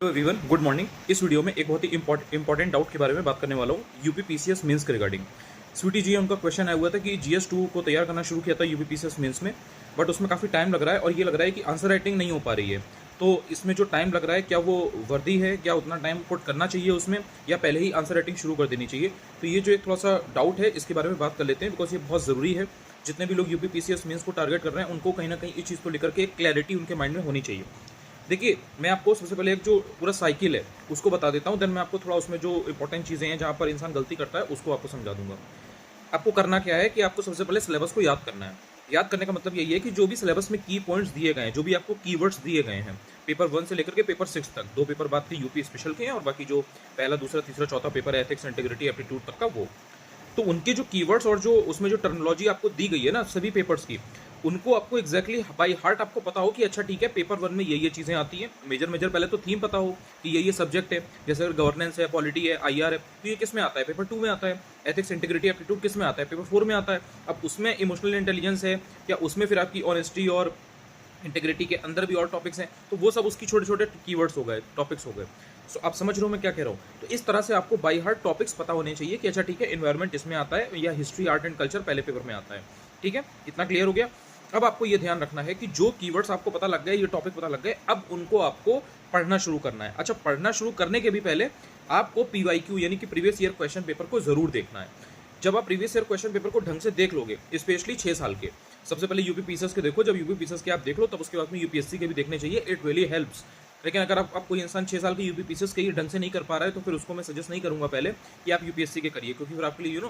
Hello everyone, good morning. इस video में एक बहुत ही इंपॉर्टेंट डाउट के बारे में बात करने वाला हूँ, यूपी पीसीएस मेंस के रिगार्डिंग। स्वीटी जी, उनका क्वेश्चन आया हुआ था कि जीएस 2 को तैयार करना शुरू किया था यूपी पीसीएस मेंस में, बट उसमें काफ़ी टाइम लग रहा है और ये लग रहा है कि आंसर राइटिंग नहीं हो पा रही है। तो इसमें जो टाइम लग रहा है, क्या वो वर्दी है? क्या उतना टाइम पुट करना चाहिए उसमें, या पहले ही आंसर राइटिंग शुरू कर देनी चाहिए? तो ये जो एक थोड़ा सा डाउट है, इसके बारे में बात कर लेते हैं, बिकॉज ये बहुत ज़रूरी है। जितने भी लोग यूपी पीसीएस मेंस को टारगेट कर रहे हैं, उनको कहीं ना कहीं इस चीज़ को लेकर के एक क्लैरिटी उनके माइंड में होनी चाहिए। देखिए, मैं आपको सबसे पहले एक जो पूरा साइकिल है उसको बता देता हूँ, देन मैं आपको थोड़ा उसमें जो इंपॉर्टेंट चीज़ें हैं जहाँ पर इंसान गलती करता है उसको आपको समझा दूंगा। आपको करना क्या है कि आपको सबसे पहले सिलेबस को याद करना है। याद करने का मतलब यही है कि जो भी सिलेबस में की पॉइंट्स दिए गए हैं, जो भी आपको कीवर्ड्स दिए गए हैं, पेपर 1 से लेकर के पेपर 6 तक, 2 पेपर बात की यूपी स्पेशल के हैं और बाकी जो पहला, दूसरा, तीसरा, चौथा पेपर है एथिक्स, इंटीग्रिटी, एप्टीट्यूड तक का, वो तो उनके जो कीवर्ड्स और जो उसमें जो टर्मिनोलॉजी आपको दी गई है ना सभी पेपर्स की, उनको आपको एग्जैक्टली बाई हार्ट आपको पता हो कि अच्छा ठीक है, पेपर 1 में ये चीज़ें आती हैं। मेजर मेजर पहले तो थीम पता हो कि ये सब्जेक्ट है, जैसे अगर गवर्नेंस है, पॉलिटी है, आईआर है, तो ये किस में आता है? पेपर 2 में आता है। एथिक्स, इंटीग्रिटी, एप्टीट्यूड किस में आता है? पेपर 4 में आता है। अब उसमें इमोशनल इंटेलिजेंस है, या उसमें फिर आपकी ऑनेस्टी और इंटीग्रिटी के अंदर भी और टॉपिक्स हैं, तो वो सब उसकी छोटे छोटे कीवर्ड्स हो गए, टॉपिक्स हो गए। सो आप समझ रहे हो मैं क्या कह रहा हूँ? तो इस तरह से आपको बाई हार्ट टॉपिक्स पता होने चाहिए कि अच्छा ठीक है, इन्वायरमेंट इसमें आता है, या हिस्ट्री, आर्ट एंड कल्चर पहले पेपर में आता है। ठीक है, इतना क्लियर हो गया। अब आपको ये ध्यान रखना है कि जो कीवर्ड्स आपको पता लग गए, ये टॉपिक पता लग गए, अब उनको आपको पढ़ना शुरू करना है। अच्छा, पढ़ना शुरू करने के भी पहले आपको पीवाईक्यू यानी कि प्रीवियस ईयर क्वेश्चन पेपर को जरूर देखना है। जब आप प्रीवियस ईयर क्वेश्चन पेपर को ढंग से देख लोगे, स्पेशली 6 साल के, सबसे पहले यूपी पीसीएस के देखो, जब यूपी पीसीएस के आप देख लो, तब उसके बाद में यूपीएससी के भी देखने चाहिए, इट रियली हेल्प्स। लेकिन अगर आप कोई इंसान 6 साल के यूपी पीसीएस के ही ढंग से नहीं कर पा रहा है, तो फिर उसको मैं सजेस्ट नहीं करूंगा पहले कि आप यूपीएससी के करिए, क्योंकि फिर आपके लिए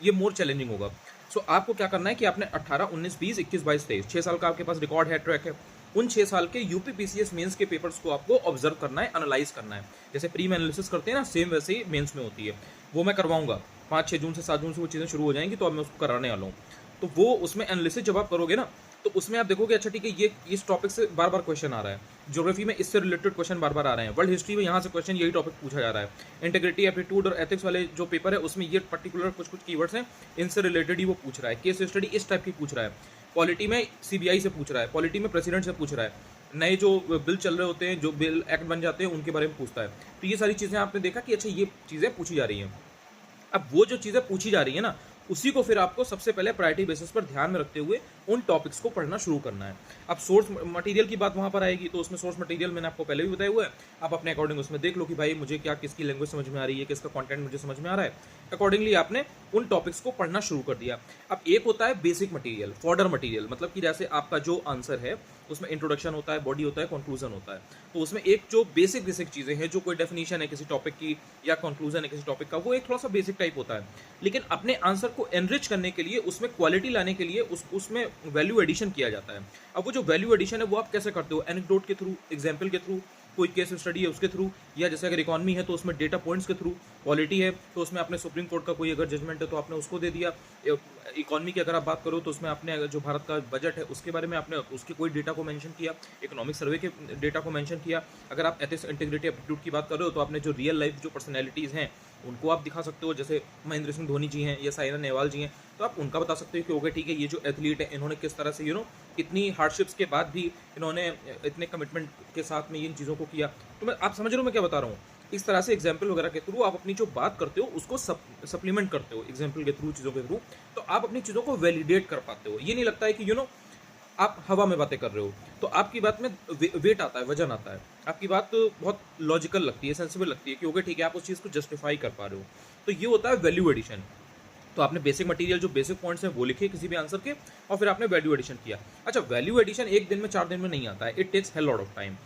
ये मोर चैलेंजिंग होगा। सो आपको क्या करना है कि आपने 18, 19, 20, 21, 22, 23 6 साल का आपके पास रिकॉर्ड है, ट्रैक है। उन 6 साल के यूपी पीसीएस मेंस के पेपर्स को आपको ऑब्जर्व करना है, एनालाइज करना है। जैसे प्री में एनालिसिस करते हैं ना, सेम वैसे ही मेंस में होती है। वो मैं करवाऊंगा 5-6 जून से 7 जून से वो चीज़ें शुरू हो जाएंगी, तो अब मैं उसको कराने वाला हूँ। तो वो उसमें एनालिसिस जब आप करोगे ना, तो उसमें आप देखोगे अच्छा ठीक है, ये इस टॉपिक से बार बार क्वेश्चन आ रहा है, ज्योग्राफी में इससे रिलेटेड क्वेश्चन बार बार आ रहे हैं, वर्ल्ड हिस्ट्री में यहाँ से क्वेश्चन यही टॉपिक पूछा जा रहा है, इंटीग्रिटी, एप्टीट्यूड और एथिक्स वाले जो पेपर है उसमें ये पर्टिकुलर कुछ कुछ कीवर्ड्स हैं, इनसे रिलेटेड ही वो पूछ रहा है, केस स्टडी इस टाइप की पूछ रहा है, पॉलिटी में सीबीआई से पूछ रहा है, पॉलिटी में प्रेसिडेंट से पूछ रहा है, नए जो बिल चल रहे होते हैं, जो बिल एक्ट बन जाते हैं, उनके बारे में पूछता है। तो ये सारी चीज़ें आपने देखा कि अच्छा ये चीज़ें पूछी जा रही हैं। अब वो जो चीज़ें पूछी जा रही है ना, उसी को फिर आपको सबसे पहले प्रायोरिटी बेसिस पर ध्यान में रखते हुए उन टॉपिक्स को पढ़ना शुरू करना है। अब सोर्स मटेरियल की बात वहाँ पर आएगी, तो उसमें सोर्स मटेरियल मैंने आपको पहले भी बताया हुआ है। आप अपने अकॉर्डिंग उसमें देख लो कि भाई मुझे क्या, किसकी लैंग्वेज समझ में आ रही है, किसका कंटेंट मुझे समझ में आ रहा है, अकॉर्डिंगली आपने उन टॉपिक्स को पढ़ना शुरू कर दिया। अब एक होता है बेसिक मटेरियल, फॉर्डर मटेरियल, मतलब कि जैसे आपका जो आंसर है उसमें इंट्रोडक्शन होता है, बॉडी होता है, कंक्लूजन होता है। तो उसमें एक जो बेसिक बेसिक चीज़ें हैं, जो कोई डेफिनेशन है किसी टॉपिक की या कंक्लूजन है किसी टॉपिक का, वो एक थोड़ा सा बेसिक टाइप होता है। लेकिन अपने आंसर को एनरिच करने के लिए, उसमें क्वालिटी लाने के लिए उसमें वैल्यू एडिशन किया जाता है। अब वो जो वैल्यू एडिशन है वो आप कैसे करते हो? एनेक्डोट के थ्रू, एग्जाम्पल के थ्रू, कोई केस स्टडी है उसके थ्रू, या जैसे अगर इकोनॉमी है तो उसमें डेटा पॉइंट्स के थ्रू, पॉलिटी है तो उसमें आपने सुप्रीम कोर्ट का कोई अगर जजमेंट है तो आपने उसको दे दिया, इकोनॉमी की अगर आप बात करो तो उसमें आपने अगर जो भारत का बजट है उसके बारे में आपने उसके कोई डेटा को मेंशन किया, इकोनॉमिक सर्वे के डेटा को मेंशन किया। अगर आप एथिक्स, इंटीग्रिटी, एप्टीट्यूड की बात कर रहे हो तो आपने जो रियल लाइफ जो पर्सनैलिटीज़ हैं उनको आप दिखा सकते हो, जैसे महेंद्र सिंह धोनी जी हैं या साइना नेहवाल जी हैं, तो आप उनका बता सकते हो कि ओके ठीक है, ये जो एथलीट है इन्होंने किस तरह से इतनी हार्डशिप्स के बाद भी इन्होंने इतने कमिटमेंट के साथ में इन चीज़ों को किया। तो मैं, आप समझ रहे हो मैं क्या बता रहा हूँ? इस तरह से एग्जाम्पल वगैरह के थ्रू आप अपनी जो बात करते हो उसको सप्लीमेंट करते हो, एग्जाम्पल के थ्रू, चीज़ों के थ्रू, तो आप अपनी चीज़ों को वैलिडेट कर पाते हो। ये नहीं लगता है कि आप हवा में बातें कर रहे हो, तो आपकी बात में वेट आता है, वजन आता है, आपकी बात बहुत लॉजिकल लगती है, सेंसिबल लगती है कि ओके ठीक है, आप उस चीज़ को जस्टिफाई कर पा रहे हो। तो ये होता है वैल्यू एडिशन। तो आपने बेसिक मटेरियल, जो बेसिक पॉइंट्स हैं वो लिखे किसी भी आंसर के, और फिर आपने वैल्यू एडिशन किया। अच्छा, वैल्यू एडिशन एक दिन में, 4 दिन में नहीं आता है, it takes hell lot of time.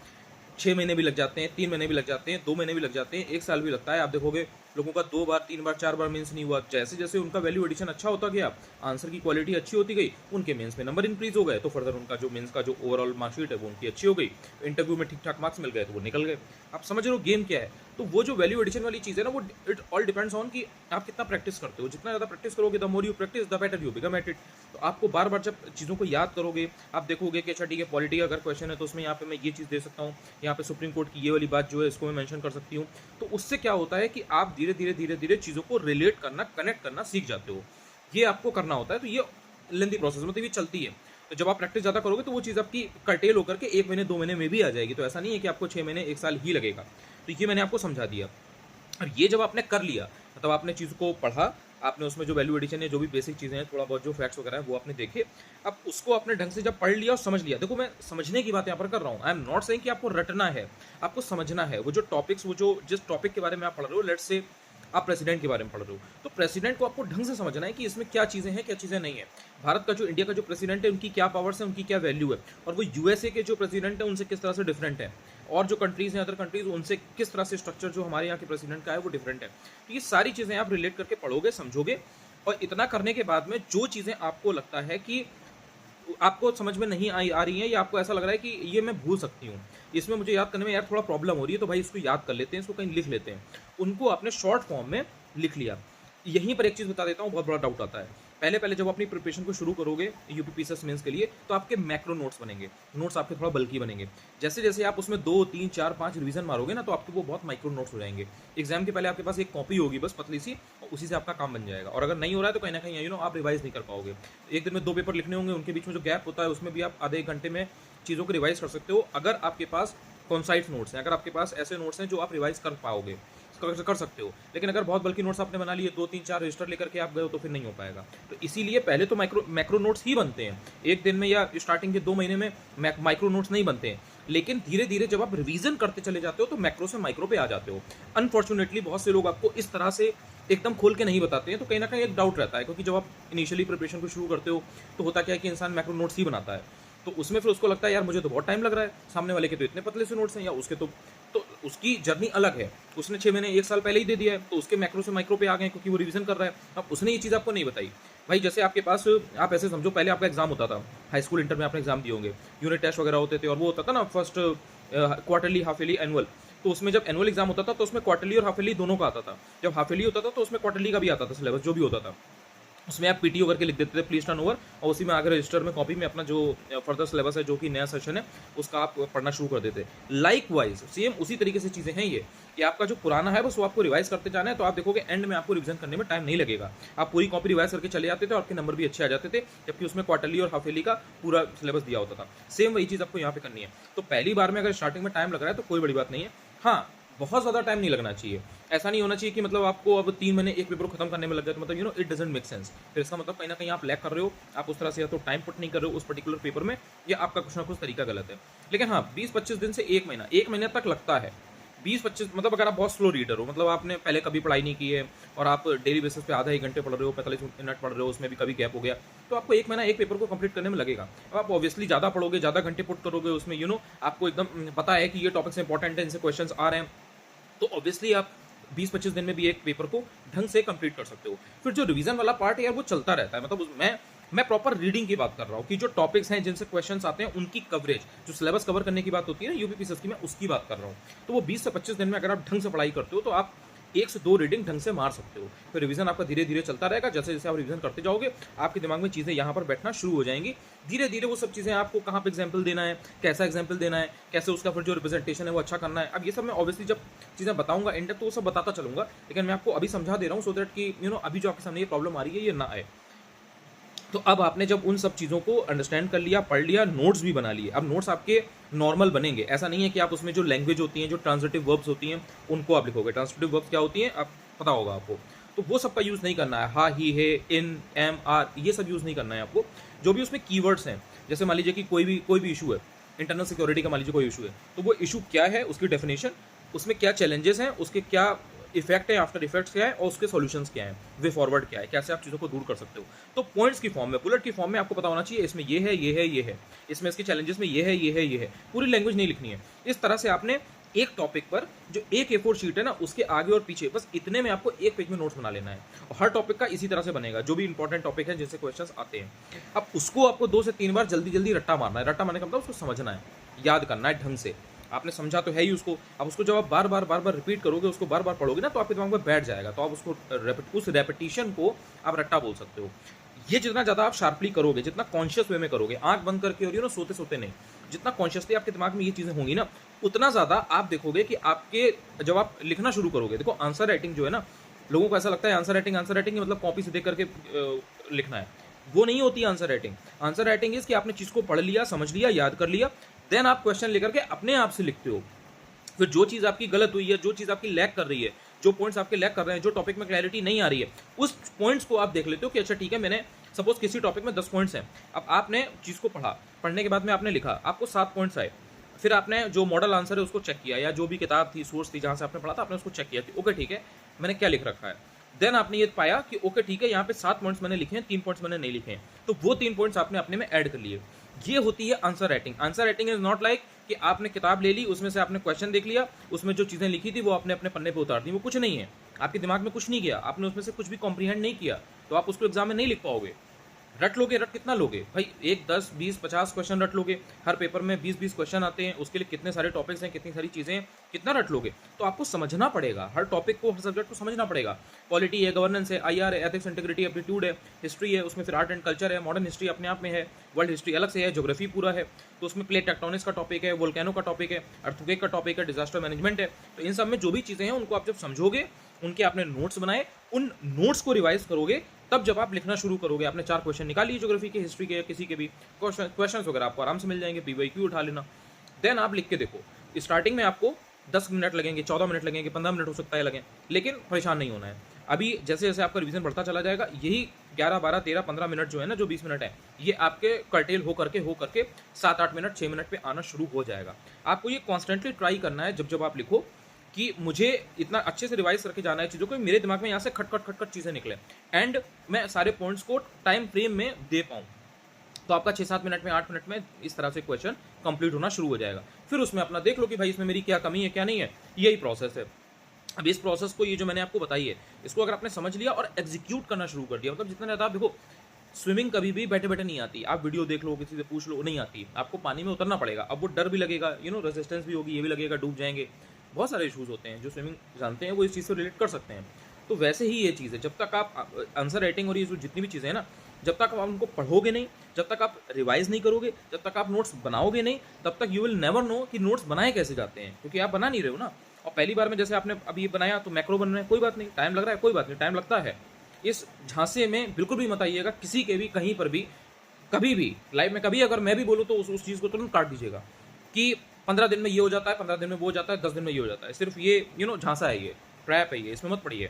6 महीने भी लग जाते हैं, 3 महीने भी लग जाते हैं, 2 महीने भी लग जाते हैं, 1 साल भी लगता है। आप देखोगे लोगों का 2 बार, 3 बार, 4 बार मेंस नहीं हुआ। जैसे जैसे उनका वैल्यू एडिशन अच्छा होता गया, आंसर की क्वालिटी अच्छी होती गई, उनके मेंस में नंबर इंक्रीज हो गए, तो फर्दर उनका जो मेंस का जो ओवरऑल मार्कशीट है वो उनकी अच्छी हो गई, इंटरव्यू में ठीक ठाक मार्क्स मिल गए तो वो निकल गए। आप समझ रहे हो गेम क्या है? तो वो जो वैल्यू एडिशन वाली चीज़ है ना, वो इट ऑल डिपेंड्स ऑन कि आप कितना प्रैक्टिस करते हो। जितना ज़्यादा प्रैक्टिस करोगे, the more you practice the better you become at it. तो आपको बार बार जब चीज़ों को याद करोगे, आप देखोगे कि अच्छा ठीक है, पॉलिटी का अगर क्वेश्चन है तो उसमें यहाँ पे मैं ये चीज़ दे सकता हूँ, यहाँ पे सुप्रीम कोर्ट की ये वाली बात जो है इसको मैं मेंशन कर सकती हूँ। तो उससे क्या होता है कि आप धीरे धीरे धीरे धीरे चीज़ों को रिलेट करना, कनेक्ट करना सीख जाते हो। ये आपको करना होता है। तो ये लेंथी प्रोसेस, मतलब ये चलती है। तो जब आप प्रैक्टिस ज़्यादा करोगे तो वो चीज़ आपकी कर्टेल होकर के 1 महीने 2 महीने में भी आ जाएगी। तो ऐसा नहीं है कि आपको 6 महीने 1 साल ही लगेगा। तो ये मैंने आपको समझा दिया। और ये जब आपने कर लिया, मतलब आपने चीज़ को पढ़ा, आपने उसमें जो वैल्यू एडिशन है, जो भी बेसिक चीज़ें हैं, थोड़ा बहुत जो फैक्ट्स वगैरह हैं, वो आपने देखे। अब उसको आपने ढंग से जब पढ़ लिया और समझ लिया, देखो मैं समझने की बात यहाँ पर कर रहा हूँ। आई एम नॉट सेइंग कि आपको रटना है, आपको समझना है। वो जो टॉपिक्स, वो जो जिस टॉपिक के बारे में आप पढ़ रहे हो, लेट्स से आप प्रेसिडेंट के बारे में पढ़ रहे हो, तो प्रेसिडेंट को आपको ढंग से समझना है कि इसमें क्या चीज़ें हैं, क्या चीज़ें नहीं है। भारत का जो, इंडिया का जो प्रेसिडेंट है, उनकी क्या पावर्स है, उनकी क्या वैल्यू है, और वो यूएसए के जो प्रेसिडेंट है उनसे किस तरह से डिफरेंट है, और जो कंट्रीज़ हैं, अदर कंट्रीज़, उनसे किस तरह से स्ट्रक्चर जो हमारे यहाँ के प्रेसिडेंट का है वो डिफरेंट है। तो ये सारी चीज़ें आप रिलेट करके पढ़ोगे, समझोगे, और इतना करने के बाद में जो चीज़ें आपको लगता है कि आपको समझ में नहीं आ रही हैं, या आपको ऐसा लग रहा है कि ये मैं भूल सकती हूँ, इसमें मुझे याद करने में यार थोड़ा प्रॉब्लम हो रही है, तो भाई इसको याद कर लेते हैं, इसको कहीं लिख लेते हैं, उनको आपने शॉर्ट फॉर्म में लिख लिया। यहीं पर एक चीज़ बता देता हूँ, बहुत बड़ा डाउट आता है। पहले पहले जब अपनी प्रिपरेशन को शुरू करोगे यूपीपीसीएस मेंस के लिए, तो आपके मैक्रो नोट्स बनेंगे, नोट्स आपके थोड़ा बल्कि बनेंगे। जैसे जैसे आप उसमें 2 3 4 5 रिवीजन मारोगे ना, तो आपके वो बहुत माइक्रो नोट्स हो जाएंगे। एग्जाम के पहले आपके पास एक कॉपी होगी बस पतली सी, और उसी से आपका काम बन जाएगा। और अगर नहीं हो रहा है तो कहीं ना कहीं आप रिवाइज नहीं कर पाओगे। एक दिन में 2 पेपर लिखने होंगे, उनके बीच में जो गैप होता है उसमें भी आप आधे 1 घंटे में चीज़ों को रिवाइज कर सकते हो, अगर आपके पास कॉन्साइज नोट्स हैं, अगर आपके पास ऐसे नोट्स हैं जो आप रिवाइज कर पाओगे, कर सकते हो। लेकिन अगर बहुत बल्कि नोट्स आपने बना लिए, 2 3 4 रजिस्टर लेकर के आप गए हो, तो फिर नहीं हो पाएगा। तो इसीलिए पहले तो मैक्रो नोट्स ही बनते हैं, एक दिन में या स्टार्टिंग के 2 महीने में माइक्रो नोट्स नहीं बनते हैं। लेकिन धीरे धीरे जब आप रिवीजन करते चले जाते हो तो मैक्रो से माइक्रो पे आ जाते हो। अनफॉर्चुनेटली बहुत से लोग आपको इस तरह से एकदम खोल के नहीं बताते हैं, तो कहीं ना कहीं एक डाउट रहता है, क्योंकि जब आप इनिशियली प्रिपरेशन को शुरू करते हो तो होता क्या है कि इंसान मैक्रो नोट्स ही बनाता है, तो उसमें फिर उसको लगता है यार मुझे तो बहुत टाइम लग रहा है, सामने वाले के तो इतने पतले से नोट्स हैं, या उसके तो उसकी जर्नी अलग है। उसने 6 महीने 1 साल पहले ही दे दिया है, तो उसके मैक्रो से माइक्रो पे आ गए क्योंकि वो रिवीजन कर रहा है। अब उसने ये चीज़ आपको नहीं बताई। भाई जैसे आपके पास, आप ऐसे समझो, पहले आपका एग्जाम होता था, हाई स्कूल इंटर में आपने एग्जाम दिए होंगे, यूनिट टेस्ट वगैरह होते थे, और वो होता था ना first quarterly, half yearly, annual. तो उसमें जब एनुअल एग्जाम होता था तो उसमें क्वार्टरली और हाफ ईयरली दोनों का आता था। जब हाफ ईयरली होता था तो उसमें क्वार्टरली का भी आता था सिलेबस, जो भी होता था उसमें आप पीटीओ करके लिख देते थे, प्लीज टर्न ओवर, और उसी में आगे रजिस्टर में कॉपी में अपना जो फर्दर सिलेबस है, जो कि नया सेशन है, उसका आप पढ़ना शुरू कर देते। लाइक वाइज सेम उसी तरीके से चीज़ें हैं ये, कि आपका जो पुराना है बस वो आपको रिवाइज करते जाना है, तो आप देखोगे एंड में आपको रिवीजन करने में टाइम नहीं लगेगा। आप पूरी कॉपी रिवाइज करके चले जाते थे और आपके नंबर भी अच्छे आ जाते थे, जबकि उसमें क्वार्टरली और हाफ ईयरली का पूरा सिलेबस दिया होता था। सेम वही चीज़ आपको यहाँ पे करनी है। तो पहली बार में अगर स्टार्टिंग में टाइम लग रहा है तो कोई बड़ी बात नहीं है। हाँ, बहुत ज़्यादा टाइम नहीं लगना चाहिए। ऐसा नहीं होना चाहिए कि मतलब आपको अब 3 महीने एक पेपर को खत्म करने में लग जाए, तो मतलब इट डजंट मेक सेंस। फिर इसका मतलब कहीं ना कहीं आप लैग कर रहे हो, आप उस तरह से या तो टाइम पुट नहीं कर रहे हो उस पर्टिकुलर पेपर में, या आपका कुछ ना कुछ तरीका गलत है। लेकिन हाँ, 20-25 दिन से 1 महीना, 1 महीने तक लगता है। 20-25 मतलब अगर आप बहुत स्लो रीडर हो, मतलब आपने पहले कभी पढ़ाई नहीं की है और आप डेली बेसिस पे आधा 1 घंटे पढ़ रहे हो, 45 मिनट पढ़ रहे हो, उसमें भी कभी गैप हो गया, तो आपको 1 महीना एक पेपर को कंप्लीट करने में लगेगा। अब आप ऑब्वियसली ज़्यादा पढ़ोगे, ज़्यादा घंटे पुट करोगे उसमें, आपको एकदम पता है कि ये टॉपिक्स इंपॉर्टेंट है, इनसे क्वेश्चन आ रहे हैं, तो ऑब्वियसली आप 20-25 दिन में भी एक पेपर को ढंग से कंप्लीट कर सकते हो। फिर जो रिवीजन वाला पार्ट है यार, वो चलता रहता है। मतलब मैं प्रॉपर रीडिंग की बात कर रहा हूँ कि जो टॉपिक्स हैं जिनसे क्वेश्चंस आते हैं उनकी कवरेज, जो सिलेबस कवर करने की बात होती है ना यूपीपीसीएस की, मैं उसकी बात कर रहा हूँ। तो वो 20 से 25 दिन में अगर आप ढंग से पढ़ाई करते हो तो आप 1 से 2 रीडिंग ढंग से मार सकते हो। फिर रिवीजन आपका धीरे धीरे चलता रहेगा। जैसे जैसे आप रिवीजन करते जाओगे, आपके दिमाग में चीज़ें यहाँ पर बैठना शुरू हो जाएंगी। धीरे धीरे वो सब चीज़ें आपको कहाँ पे एग्जाम्पल देना है, कैसा एग्जाम्पल देना है, कैसे उसका फिर जो रिप्रेजेंटेशन है वो अच्छा करना है। अब ये सब मैं ऑब्वियसली जब चीज़ें बताऊंगा इन डेप्थ तो वो सब बताता चलूंगा, लेकिन मैं आपको अभी समझा दे रहा हूँ सो दैट कि अभी जो आपके सामने ये प्रॉब्लम आ रही है ये ना आए। तो अब आपने जब उन सब चीज़ों को अंडरस्टैंड कर लिया, पढ़ लिया, नोट्स भी बना लिए, अब नोट्स आपके नॉर्मल बनेंगे। ऐसा नहीं है कि आप उसमें जो लैंग्वेज होती हैं, जो ट्रांजिटिव वर्ब्स होती हैं, उनको आप लिखोगे। ट्रांजिटिव वर्ब्स क्या होती हैं आप पता होगा आपको, तो वो सब का यूज़ नहीं करना है। हा, ही, है, इन, एम, आर, ये सब यूज़ नहीं करना है आपको। जो भी उसमें कीवर्ड्स हैं, जैसे मान लीजिए कि कोई भी इशू है, इंटरनल सिक्योरिटी का मान लीजिए कोई इशू है, तो वो इशू क्या है, उसकी डेफिनेशन, उसमें क्या चैलेंजेस हैं, उसके क्या इफेक्ट है, आफ्टर इफेक्ट्स क्या है, और उसके सॉल्यूशंस क्या है, वे फॉरवर्ड क्या है, कैसे आप चीज़ों को दूर कर सकते हो। तो पॉइंट्स की फॉर्म में, बुलेट की फॉर्म में आपको पता होना चाहिए इसमें ये है, ये है, ये है, इसमें इसके चैलेंजेस में ये है, ये है, ये है। पूरी लैंग्वेज नहीं लिखनी है। इस तरह से आपने एक टॉपिक पर जो एक A4 शीट है ना, उसके आगे और पीछे बस इतने में आपको एक पेज में नोट्स बना लेना है। और हर टॉपिक का इसी तरह से बनेगा, जो भी इंपॉर्टेंट टॉपिक है जिनसे क्वेश्चंस आते हैं। अब उसको आपको 2 से 3 बार जल्दी जल्दी रट्टा मारना है। रट्टा मारने का मतलब उसको समझना है, याद करना है ढंग से। आपने समझा तो है ही उसको, अब उसको जब आप बार बार रिपीट करोगे, उसको बार बार पढ़ोगे ना, तो आपके दिमाग में बैठ जाएगा। तो आप उसको उस रेपिटेशन को आप रट्टा बोल सकते हो। ये जितना ज़्यादा आप शार्पली करोगे, जितना कॉन्शियस वे में करोगे, आंख बंद करके और सोते सोते नहीं, जितना कॉन्शियसली आपके दिमाग में ये चीज़ें होंगी ना, उतना ज़्यादा आप देखोगे कि आपके जब आप लिखना शुरू करोगे, देखो आंसर राइटिंग जो है ना, लोगों को ऐसा लगता है आंसर राइटिंग मतलब कॉपी से देख करके लिखना है। वो नहीं होती answer writing. Answer writing is कि आपने चीज को पढ़ लिया, समझ लिया, याद कर लिया, देन आप क्वेश्चन लेकर के अपने आप से लिखते हो। फिर जो चीज आपकी गलत हुई है, जो चीज आपकी लैक कर रही है, जो पॉइंट्स आपके लैक कर रहे हैं, जो टॉपिक में क्लैरिटी नहीं आ रही है, उस पॉइंट्स को आप देख लेते हो कि अच्छा ठीक है, मैंने सपोज किसी टॉपिक में 10 पॉइंट्स हैं, अब आपने चीज को पढ़ा, पढ़ने के बाद में आपने लिखा, आपको 7 पॉइंट्स आए, फिर आपने जो मॉडल आंसर है उसको चेक किया, या जो भी किताब थी, सोर्स थी जहां से आपने पढ़ा था, आपने उसको चेक किया कि ओके ठीक है, मैंने क्या लिख रखा है। देन आपने ये पाया कि ओके ठीक है, यहाँ पे 7 पॉइंट्स मैंने लिखे हैं, 3 पॉइंट्स मैंने नहीं लिखे हैं, तो वो 3 पॉइंट्स आपने अपने में ऐड कर लिए। ये होती है answer writing. Answer writing is not like कि आपने किताब ले ली, उसमें से आपने क्वेश्चन देख लिया, उसमें जो चीजें लिखी थी वो आपने अपने पन्ने पे उतार दी, वो कुछ नहीं है, आपके दिमाग में कुछ नहीं गया, आपने उसमें से कुछ भी कॉम्प्रीहेंड नहीं किया, तो आप उसको एग्जाम में नहीं लिख पाओगे। रट लोगे, रट कितना लोगे भाई, 1 10 20 50 क्वेश्चन रट लोगे, हर पेपर में 20 क्वेश्चन आते हैं, उसके लिए कितने सारे टॉपिक्स हैं, कितनी सारी चीजें हैं, कितना रट लोगे। तो आपको समझना पड़ेगा, हर टॉपिक को, हर सब्जेक्ट को समझना पड़ेगा। पॉलिटी है, गवर्नेंस है, IR है, एथिक्स इंटीग्रिटी एप्टीट्यूड है, हिस्ट्री है, उसमें फिर आर्ट एंड कल्चर है, मॉडर्न हिस्ट्री अपने आप में है, वर्ल्ड हिस्ट्री अलग से है, ज्योग्राफी पूरा है, तो उसमें प्लेट टेक्टोनिक्स का टॉपिक है, वोल्केनो का टॉपिक है, अर्थक्वेक का टॉपिक है, डिजास्टर मैनेजमेंट है। तो इन सब में जो भी चीजें हैं उनको आप जब समझोगे, उनके आपने नोट्स बनाए, उन नोट्स को रिवाइज करोगे, तब जब आप लिखना शुरू करोगे, आपने 4 क्वेश्चन निकाल लिए ज्योग्राफी के, हिस्ट्री के, किसी के भी क्वेश्चन वगैरह आपको आराम से मिल जाएंगे, PYQ उठा लेना, देन आप लिख के देखो। स्टार्टिंग में आपको 10 मिनट लगेंगे, 14 मिनट लगेंगे, 15 मिनट हो सकता है लगे, लेकिन परेशान नहीं होना है। अभी जैसे जैसे आपका रिवीजन बढ़ता चला जाएगा, यही 11 12 13 15 मिनट जो है ना, जो 20 मिनट है, ये आपके कर्टेल हो करके 7 8 मिनट 6 मिनट पे आना शुरू हो जाएगा। आपको ये कॉन्स्टेंटली ट्राई करना है, जब जब आप लिखो, कि मुझे इतना अच्छे से रिवाइज करके जाना है चीज़ों को, मेरे दिमाग में यहाँ से खटखट चीज़ें निकले, एंड मैं सारे पॉइंट्स को टाइम फ्रेम में दे पाऊँ। तो आपका 6-7 मिनट में, 8 मिनट में इस तरह से क्वेश्चन कंप्लीट होना शुरू हो जाएगा। फिर उसमें अपना देख लो कि भाई इसमें मेरी क्या कमी है, क्या नहीं है, यही प्रोसेस है। अब इस प्रोसेस को, ये जो मैंने आपको बताई है, इसको अगर आपने समझ लिया और एग्जीक्यूट करना शुरू कर दिया, मतलब जितना ज़्यादा आप देखो, स्विमिंग कभी भी बैठे बैठे नहीं आती, आप वीडियो देख लो, किसी से पूछ लो, नहीं आती, आपको पानी में उतरना पड़ेगा। अब वो डर भी लगेगा, रेजिस्टेंस भी होगी, ये भी लगेगा डूब जाएंगे, बहुत सारे इशूज़ होते हैं, जो स्विमिंग जानते हैं वो इस चीज़ से रिलेट कर सकते हैं। तो वैसे ही ये चीज़ है, जब तक आप आंसर राइटिंग और ये जो जितनी भी चीज़ें हैं ना, जब तक आप उनको पढ़ोगे नहीं, जब तक आप रिवाइज नहीं करोगे, जब तक आप नोट्स बनाओगे नहीं, तब तक यू विल नेवर नो कि नोट्स बनाए कैसे जाते हैं, क्योंकि आप बना नहीं रहे हो ना। और पहली बार में जैसे आपने अभी बनाया तो मैक्रो बन रहे हैं, कोई बात नहीं, टाइम लग रहा है, कोई बात नहीं, टाइम लगता है। इस झांसे में बिल्कुल भी मत आइएगा, किसी के भी, कहीं पर भी, कभी भी लाइफ में, कभी अगर मैं भी बोलूँ तो उस चीज़ को तुरंत काट दीजिएगा कि 15 दिन में ये हो जाता है, 15 दिन में वो हो जाता है, 10 दिन में ये हो जाता है। सिर्फ ये झांसा है, ये ट्रैप है, ये इसमें मत पड़िए।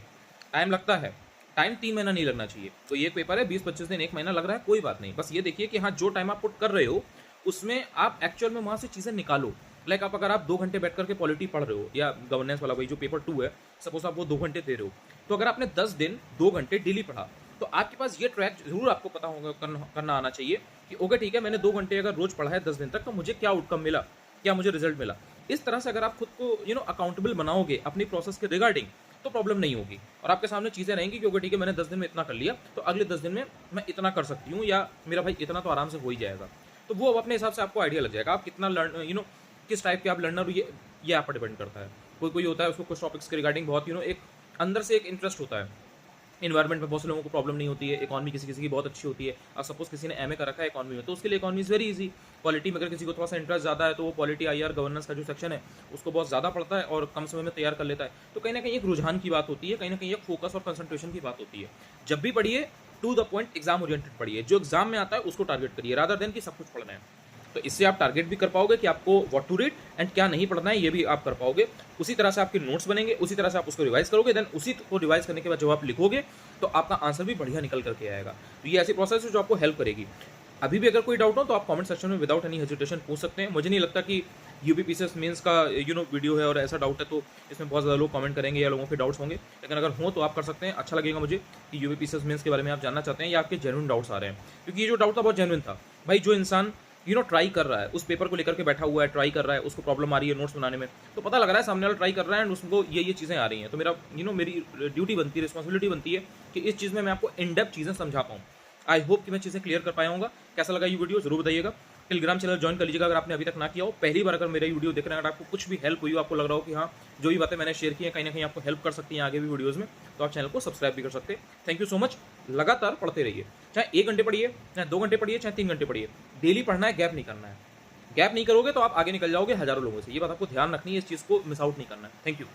टाइम लगता है, टाइम 3 महीना नहीं लगना चाहिए। तो ये पेपर है 20-25 दिन, 1 महीना लग रहा है, कोई बात नहीं। बस ये देखिए कि हाँ, जो टाइम आप पुट कर रहे हो उसमें आप एक्चुअल में वहाँ से चीज़ें निकालो। लाइक आप अगर आप 2 घंटे बैठ करके पॉलिटी पढ़ रहे हो, या गवर्नेंस वाला वही जो पेपर 2 है, सपोज आप वो 2 घंटे दे रहे हो, तो अगर आपने 10 दिन 2 घंटे डेली पढ़ा, तो आपके पास ये ट्रैक जरूर आपको पता होगा, करना आना चाहिए कि ओके ठीक है, मैंने 2 घंटे अगर रोज पढ़ा है 10 दिन तक, तो मुझे क्या आउटकम मिला, क्या मुझे रिजल्ट मिला। इस तरह से अगर आप खुद को अकाउंटेबल बनाओगे अपनी प्रोसेस के रिगार्डिंग, तो प्रॉब्लम नहीं होगी, और आपके सामने चीज़ें रहेंगी कि ओके ठीक है, मैंने 10 दिन में इतना कर लिया, तो अगले 10 दिन में मैं इतना कर सकती हूँ, या मेरा भाई इतना तो आराम से हो ही जाएगा। तो वो अब अपने हिसाब से आपको आइडिया लग जाएगा, आप कितना किस टाइप के आप लर्नर, ये आप पर डिपेंड करता है। कोई होता है उसको कुछ टॉपिक्स के रिगार्डिंग बहुत एक अंदर से एक इंटरेस्ट होता है। इन्वायरमेंट में बहुत से लोगों को प्रॉब्लम नहीं होती है, इकॉनमी किसी किसी की बहुत अच्छी होती है। अब सपोज किसी ने MA कर रखा है इकॉनमी में, तो उसके लिए economy is very easy. Polity में अगर किसी को थोड़ा सा इंटरेस्ट ज़्यादा है, तो वो पॉलिटी IR गवर्नेंस का जो सेक्शन है उसको बहुत ज़्यादा पढ़ता है और कम समय में तैयार कर लेता है। तो कहीं ना कहीं एक रुझान की बात होती है, कहीं ना कहीं एक फोकस और कंसंट्रेशन की बात होती है। जब भी पढ़िए, to the point, exam oriented पढ़िए, जो एग्जाम में आता है उसको टारगेट करिए, रादर देन कि सब कुछ पढ़ना है। तो इससे आप टारगेट भी कर पाओगे कि आपको व्हाट टू रीड एंड क्या नहीं पढ़ना है, ये भी आप कर पाओगे। उसी तरह से आपके नोट्स बनेंगे, उसी तरह से आप उसको रिवाइज करोगे, देन उसी को रिवाइज करने के बाद जब आप लिखोगे तो आपका आंसर भी बढ़िया निकल करके आएगा। तो ये ऐसी प्रोसेस है जो आपको हेल्प करेगी। अभी भी अगर कोई डाउट हो तो आप कमेंट सेक्शन में विदाउट एनी हेजिटेशन पूछ सकते हैं। मुझे नहीं लगता कि UPPCS मेंस का वीडियो है और ऐसा डाउट है तो इसमें बहुत ज़्यादा लोग कमेंट करेंगे या लोगों के डाउट्स होंगे, लेकिन अगर हो तो आप कर सकते हैं। अच्छा लगेगा मुझे कि UPPCS मेंस के बारे में आप जानना चाहते हैं या आपके जेन्युइन डाउट्स आ रहे हैं, क्योंकि ये जो डाउट था बहुत जेन्युइन था। भाई जो इंसान ट्राई कर रहा है, उस पेपर को लेकर के बैठा हुआ है, ट्राई कर रहा है, उसको प्रॉब्लम आ रही है नोट्स बनाने में, तो पता लग रहा है सामने वाला ट्राई कर रहा है एंड उसको ये चीज़ें आ रही हैं, तो मेरा मेरी ड्यूटी बनती है, रिस्पॉन्सिबिलिटी बनती है कि इस चीज़ में मैं आपको इन डेप्थ चीज़ें समझा पाऊँ। आई होप कि मैं चीज़ें क्लियर कर पाया हूँ। कैसा लगा ये वीडियो जरूर बताइएगा। टेलीग्राम चैनल ज्वाइन कर लीजिएगा अगर आपने अभी तक ना किया हो। पहली बार अगर मेरा वीडियो देख रहे हैं, अगर आपको कुछ भी हेल्प हुई हो, आपको लग रहा हो कि हाँ जो भी बातें मैंने शेयर की हैं कहीं ना कहीं आपको हेल्प कर सकती हैं आगे भी वीडियोज़ में, तो आप चैनल को सब्सक्राइब भी कर सकते हैं। Thank you so much. लगातार पढ़ते रहिए, चाहे 1 घंटे पढ़िए, चाहे 2 घंटे पढ़िए, चाहे 3 घंटे पढ़िए, डेली पढ़ना है, गैप नहीं करना है। गैप नहीं करोगे तो आप आगे निकल जाओगे हज़ारों लोगों से। ये बात आपको ध्यान रखनी है, इस चीज़ को मिस आउट नहीं करना है। Thank you.